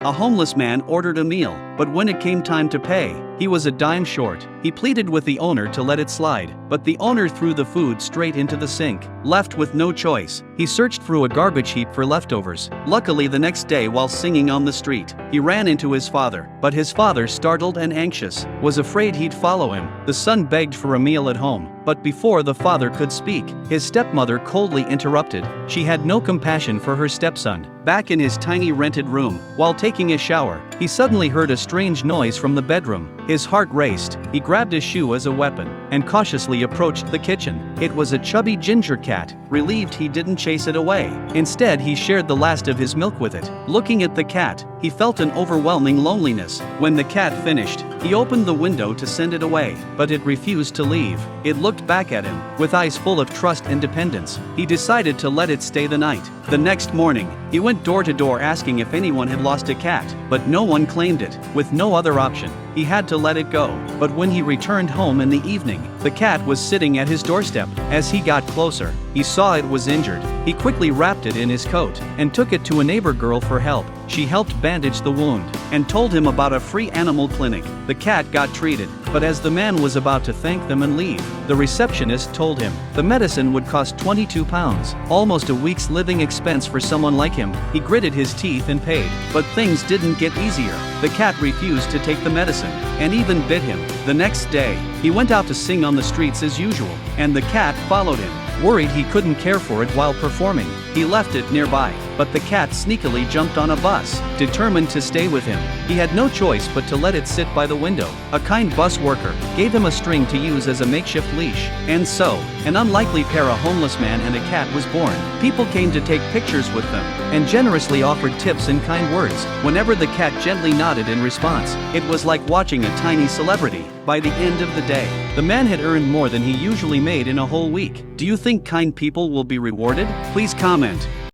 A homeless man ordered a meal, but when it came time to pay, he was a dime short. He pleaded with the owner to let it slide, but the owner threw the food straight into the sink. Left with no choice, he searched through a garbage heap for leftovers. Luckily, the next day while singing on the street, he ran into his father, but his father, startled and anxious, was afraid he'd follow him. The son begged for a meal at home, but before the father could speak, his stepmother coldly interrupted. She had no compassion for her stepson. Back in his tiny rented room, while taking a shower, he suddenly heard a strange noise from the bedroom. His heart raced. He grabbed his shoe as a weapon and cautiously approached the kitchen. It was a chubby ginger cat. Relieved, he didn't chase it away. Instead, he shared the last of his milk with it. Looking at the cat, he felt an overwhelming loneliness. When the cat finished, he opened the window to send it away, but it refused to leave. It looked back at him with eyes full of trust and dependence. He decided to let it stay the night. The next morning, he went door to door asking if anyone had lost a cat, but no one claimed it. With no other option, he had to let it go. But when he returned home in the evening, the cat was sitting at his doorstep. As he got closer, he saw it was injured. He quickly wrapped it in his coat and took it to a neighbor girl for help. She helped bandage the wound and told him about a free animal clinic. The cat got treated, but as the man was about to thank them and leave, the receptionist told him the medicine would cost £22, almost a week's living expense for someone like him. He gritted his teeth and paid, but things didn't get easier. The cat refused to take the medicine and even bit him. The next day, he went out to sing on the streets as usual, and the cat followed him. Worried he couldn't care for it while performing, he left it nearby, but the cat sneakily jumped on a bus, determined to stay with him. He had no choice but to let it sit by the window. A kind bus worker gave him a string to use as a makeshift leash, and so, an unlikely pair, a homeless man and a cat, was born. People came to take pictures with them, and generously offered tips and kind words. Whenever the cat gently nodded in response, it was like watching a tiny celebrity. By the end of the day, the man had earned more than he usually made in a whole week. Do you think kind people will be rewarded? Please comment.